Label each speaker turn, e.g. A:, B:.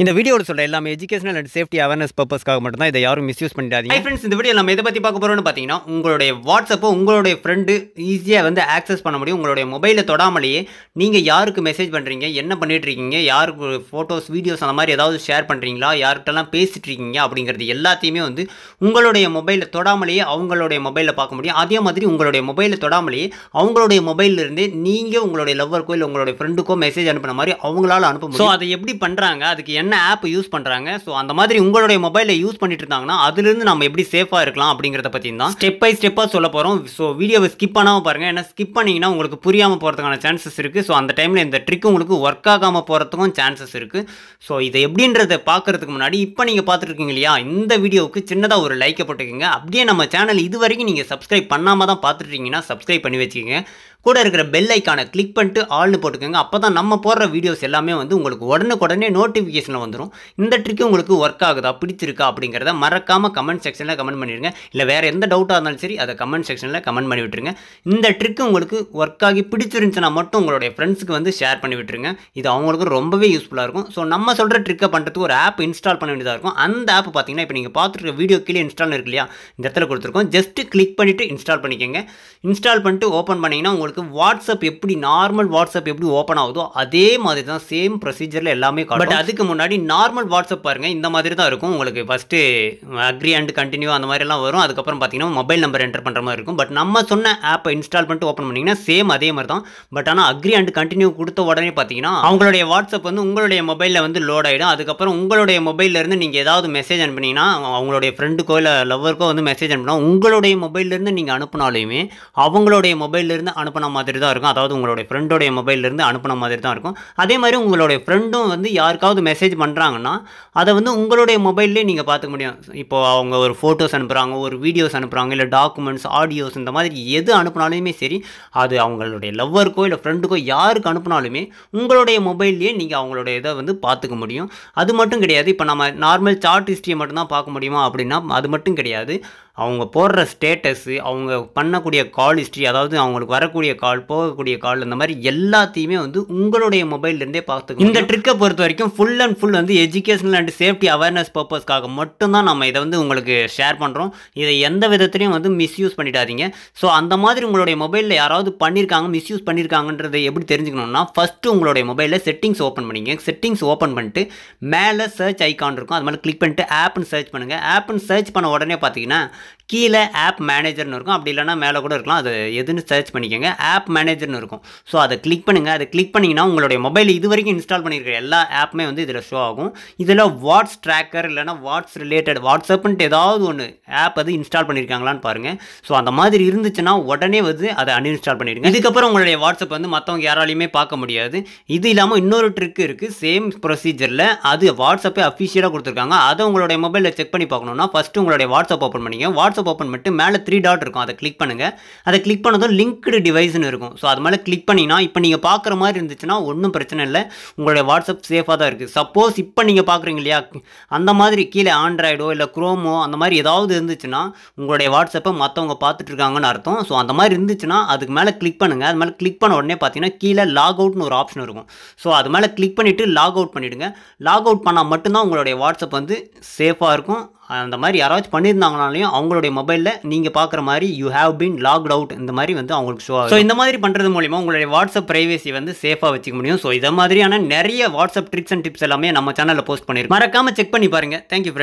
A: இந்த வீடியோவில் சொல்கிற எல்லாமே எஜுகேஷனல் அண்ட் சேஃப்டி அவேர்னஸ் பர்பஸ்க்காக மட்டும் தான். இதை யாரும் மிஸ்யூஸ் பண்ணிடாதீங்க. ஃப்ரெண்ட்ஸ், இந்த வீடியோ நம்ம எதை பற்றி பார்க்க போகிறோம்னு பார்த்தீங்கன்னா, உங்களுடைய வாட்ஸ்அப்போ உங்களுடைய ஃப்ரெண்டு ஈஸியாக வந்து ஆக்சஸ் பண்ண முடியும். உங்களுடைய மொபைலை தொடாமலேயே நீங்கள் யாருக்கு மெசேஜ் பண்ணுறீங்க, என்ன பண்ணிட்டு இருக்கீங்க, யாருக்கு ஃபோட்டோஸ் வீடியோஸ் அந்த மாதிரி ஏதாவது ஷேர் பண்ணுறீங்களா, யார்கிட்டலாம் பேசிட்டு இருக்கீங்க அப்படிங்கிறது எல்லாத்தையுமே வந்து உங்களுடைய மொபைலை தொடாமலேயே அவங்களுடைய மொபைலில் பார்க்க முடியும். அதே மாதிரி உங்களுடைய மொபைலை தொடாமலேயே அவங்களுடைய மொபைலிருந்தே நீங்கள் உங்களுடைய லவ்வருக்கோ இல்லை உங்களுடைய ஃப்ரெண்டுக்கோ மெசேஜ் அனுப்புன மாதிரி அவங்களால அனுப்ப முடியும். ஸோ அதை எப்படி பண்ணுறாங்க, அதுக்கு என்ன ஆப் யூஸ் பண்ணுறாங்க, ஸோ அந்த மாதிரி உங்களுடைய மொபைலை யூஸ் பண்ணிட்டு இருந்தாங்கன்னா அதிலிருந்து நம்ம எப்படி சேஃபாக இருக்கலாம் அப்படிங்கிறத பற்றி தான் ஸ்டெப் பை ஸ்டெப்பாக சொல்ல போகிறோம். ஸோ வீடியோவை ஸ்கிப் பண்ணாமல் பாருங்கள். ஏன்னா ஸ்கிப் பண்ணிங்கன்னா உங்களுக்கு புரியாமல் போகிறதுக்கான சான்சஸ் இருக்குது. ஸோ அந்த டைமில் இந்த ட்ரிக் உங்களுக்கு ஒர்க் ஆகாமல் போகிறதுக்கும் சான்சஸ் இருக்குது. ஸோ இதை எப்படின்றத பார்க்குறதுக்கு முன்னாடி இப்போ நீங்கள் பார்த்துருக்கீங்க இல்லையா, இந்த வீடியோவுக்கு சின்னதாக ஒரு லைக்கை போட்டுக்கோங்க. அப்படியே நம்ம சேனல் இது வரைக்கும் நீங்கள் சப்ஸ்கிரைப் பண்ணாமல் தான் பார்த்துட்டீங்கன்னா சப்ஸ்கிரைப் பண்ணி வச்சுக்கோங்க. கூட இருக்கிற பெல் ஐக்கானை கிளிக் பண்ணிட்டு ஆல்னு போட்டுக்கோங்க. அப்போ தான் நம்ம போடுற வீடியோஸ் எல்லாமே வந்து உங்களுக்கு உடனுக்குடனே நோட்டிஃபிகேஷனில் வந்துடும். இந்த ட்ரிக் உங்களுக்கு ஒர்க் ஆகுதா, பிடிச்சிருக்கா அப்படிங்கிறத மறக்காமல் கமெண்ட் செக்ஷனில் கமெண்ட் பண்ணிடுங்க. இல்லை வேறு எந்த டவுட்டாக இருந்தாலும் சரி அதை கமெண்ட் செக்ஷனில் கமெண்ட் பண்ணி விட்டுருங்க. இந்த ட்ரிக் உங்களுக்கு ஒர்க் ஆகி பிடிச்சிருந்துச்சுன்னா மட்டும் உங்களுடைய ஃப்ரெண்ட்ஸுக்கு வந்து ஷேர் பண்ணி விட்டுருங்க. இது அவங்களுக்கு ரொம்பவே யூஸ்ஃபுல்லாக இருக்கும். ஸோ நம்ம சொல்கிற ட்ரிக்கை பண்ணுறதுக்கு ஒரு ஆப் இன்ஸ்டால் பண்ண வேண்டியதாக இருக்கும். அந்த ஆப் பார்த்தீங்கன்னா இப்போ நீங்கள் பார்த்துருக்க வீடியோ கீழே இன்ஸ்டால் இருக்கு இல்லையா, இந்த இடத்துல கொடுத்துருக்கோம். ஜஸ்ட்டு கிளிக் பண்ணிவிட்டு இன்ஸ்டால் பண்ணிக்கோங்க. இன்ஸ்டால் பண்ணிட்டு ஓப்பன் பண்ணிங்கன்னா உங்களுக்கு வாட்ஸ்அப் எப்படி நார்மல் வாட்ஸ்அப் எப்படி ஓப்பன் ஆகுதோ அதே மாதிரி தான் சேம் ப்ரொசீஜரில் எல்லாமே காட்டும். பட் அதுக்கு முன்னாடி நார்மல் வாட்ஸ்அப் பாருங்கள், இந்த மாதிரி தான் இருக்கும். உங்களுக்கு ஃபஸ்ட்டு அக்ரி அண்ட் கண்டினியூ அந்த மாதிரிலாம் வரும். அதுக்கப்புறம் பார்த்தீங்கன்னா மொபைல் நம்பர் என்டர் பண்ணுற மாதிரி இருக்கும். பட் நம்ம சொன்ன ஆப்பை இன்ஸ்டால் பண்ணிட்டு ஓப்பன் பண்ணிங்கன்னா சேம் அதே மாதிரி தான். பட் ஆனால் அக்ரி அண்ட் கண்டினியூ கொடுத்த உடனே பார்த்தீங்கன்னா அவங்களுடைய வாட்ஸ்அப் வந்து உங்களுடைய மொபைலில் வந்து லோட் ஆகிடும். அதுக்கப்புறம் உங்களுடைய மொபைல்லேருந்து நீங்கள் ஏதாவது மெசேஜ் அனுப்புனீங்கன்னா அவங்களுடைய ஃப்ரெண்டுக்கோ இல்லை லவ்வருக்கோ வந்து மெசேஜ் அனுப்புனா உங்களுடைய மொபைல்லேருந்து நீங்கள் அனுப்பினாலுமே அவங்களுடைய மொபைல்லேருந்து அனுப்பின மாதிரி தான் இருக்கும். அதாவது உங்களுடைய ஃப்ரெண்டோடைய மொபைல்லேருந்து அனுப்பின மாதிரி தான் இருக்கும். அதே மாதிரி உங்களுடைய ஃப்ரெண்டும் வந்து யாருக்காவது மெசேஜ் பண்ணுறாங்கன்னா அதை வந்து உங்களுடைய மொபைல்லே நீங்கள் பார்த்துக்க முடியும். இப்போது அவங்க ஒரு ஃபோட்டோஸ் அனுப்புகிறாங்க, ஒரு வீடியோஸ் அனுப்புகிறாங்க, இல்லை டாக்குமெண்ட்ஸ், ஆடியோஸ், இந்த மாதிரி எது அனுப்பினாலுமே சரி, அது அவங்களுடைய லவ்வருக்கோ இல்லை ஃப்ரெண்டுக்கோ யாருக்கு அனுப்பினாலுமே உங்களுடைய மொபைல்லையே நீங்கள் அவங்களுடைய இதை வந்து பார்த்துக்க முடியும். அது மட்டும் கிடையாது, இப்போ நம்ம நார்மல் சாட் ஹிஸ்ட்ரியை மட்டும்தான் பார்க்க முடியுமா அப்படின்னா அது மட்டும் கிடையாது. அவங்க போடுற ஸ்டேட்டஸு, அவங்க பண்ணக்கூடிய கால் ஹிஸ்ட்ரி, அதாவது அவங்களுக்கு வரக்கூடிய கால், போகக்கூடிய கால், இந்த மாதிரி எல்லாத்தையுமே வந்து உங்களுடைய மொபைல்லேருந்தே பார்த்துக்கணும். இந்த ட்ரிக்கை பொறுத்த வரைக்கும் ஃபுல் அண்ட் ஃபுல் வந்து எஜுகேஷனல் அண்ட் சேஃப்டி அவேர்னஸ் பர்பஸ்க்காக மட்டும்தான் நம்ம இதை வந்து உங்களுக்கு ஷேர் பண்ணுறோம். இதை எந்த விதத்துலையும் வந்து மிஸ்யூஸ் பண்ணிடாதீங்க. ஸோ அந்த மாதிரி உங்களுடைய மொபைலில் யாராவது பண்ணியிருக்காங்க, மிஸ்யூஸ் பண்ணியிருக்காங்கன்றதை எப்படி தெரிஞ்சுக்கணும்னா, ஃபஸ்ட்டு உங்களுடைய மொபைலில் செட்டிங்ஸ் ஓப்பன் பண்ணிங்க. செட்டிங்ஸ் ஓப்பன் பண்ணிட்டு மேலே சர்ச் ஐக்கான் இருக்கும், அது மேலே கிளிக் பண்ணிட்டு ஆப்னு சர்ச் பண்ணுங்கள். ஆப்னு சர்ச் பண்ண உடனே பார்த்தீங்கன்னா கீழே ஆப் மேனேஜர்னு இருக்கும், அப்படி இல்லைனா மேலே கூட இருக்கலாம். அது எதுன்னு சர்ச் பண்ணிக்கோங்க. ஆப் மேனேஜர்னு இருக்கும். ஸோ அதை கிளிக் பண்ணுங்கள். அதை கிளிக் பண்ணிங்கன்னா உங்களுடைய மொபைல் இது வரைக்கும் இன்ஸ்டால் பண்ணியிருக்கிற எல்லா ஆப்புமே வந்து இதில் ஷோ ஆகும். இதில் வாட்ஸ் ட்ராக்கர் இல்லைனா வாட்ஸ் ரிலேட்டட் வாட்ஸ்அப்ன்ட்டு ஏதாவது ஒன்று ஆப் அது இன்ஸ்டால் பண்ணியிருக்காங்களான்னு பாருங்கள். ஸோ அந்த மாதிரி இருந்துச்சுன்னா உடனே வந்து அதை அன்இன்ஸ்டால் பண்ணிடுங்க. இதுக்கப்புறம் உங்களுடைய வாட்ஸ்அப் வந்து மற்றவங்க யாராலையுமே பார்க்க முடியாது. இது இல்லாமல் இன்னொரு ட்ரிக் இருக்குது சேம் ப்ரொசீஜரில். அது வாட்ஸ்அப்பே அஃபிஷியலாக கொடுத்துருக்காங்க. அதை உங்களுடைய மொபைலில் செக் பண்ணி பார்க்கணுன்னா ஃபஸ்ட்டு உங்களுடைய வாட்ஸ்அப் ஓப்பன் பண்ணிங்க. வாட்ஸ்அப் ஓப்பன் பண்ணிட்டு மேலே 3 டாட் இருக்கும், அதை கிளிக் பண்ணுங்கள். அதை கிளிக் பண்ணதும் லிங்க்டு டிவைஸ்னு இருக்கும். ஸோ அது மேலே கிளிக் பண்ணிங்கன்னா இப்போ நீங்கள் பார்க்குற மாதிரி இருந்துச்சுன்னா ஒன்றும் பிரச்சனை இல்லை, உங்களுடைய வாட்ஸ்அப் சேஃபாக தான் இருக்குது. சப்போஸ் இப்போ நீங்கள் பார்க்குறீங்க இல்லையா, அந்த மாதிரி கீழே ஆண்ட்ராய்டோ இல்லை குரோமோ அந்த மாதிரி ஏதாவது இருந்துச்சுன்னா உங்களுடைய வாட்ஸ்அப்பை மற்றவங்க பார்த்துட்டு இருக்காங்கன்னு அர்த்தம். ஸோ அந்த மாதிரி இருந்துச்சுன்னா அதுக்கு மேலே கிளிக் பண்ணுங்கள். அது மேலே கிளிக் பண்ண உடனே பார்த்தீங்கன்னா கீழே லாக் அவுட்னு ஒரு ஆப்ஷன் இருக்கும். ஸோ அது மேலே கிளிக் பண்ணிவிட்டு லாக் அவுட் பண்ணிவிடுங்க. லாக் அவுட் பண்ணால் மட்டும்தான் உங்களுடைய வாட்ஸ்அப் வந்து சேஃபாக இருக்கும். அந்த மாதிரி யாராச்சும் பண்ணியிருந்தாங்கனாலையும் அவங்களுடைய மொபைலில் நீங்கள் பார்க்குற மாதிரி you have been locked out இந்த மாதிரி வந்து அவங்களுக்கு ஷோ ஆகும். ஸோ இந்த மாதிரி பண்ணுறது மூலிமா உங்களுடைய வாட்ஸ்அப் ப்ரைவேசி வந்து சேஃபாக வச்சுக்க முடியும். ஸோ இதை மாதிரியான நிறைய வாட்ஸ்அப் ட்ரிக்ஸ் அண்ட் டிப்ஸ் எல்லாமே நம்ம சேனலில் போஸ்ட் பண்ணியிருக்கோம். மறக்காமல் செக் பண்ணி பாருங்கள். Thank you friend.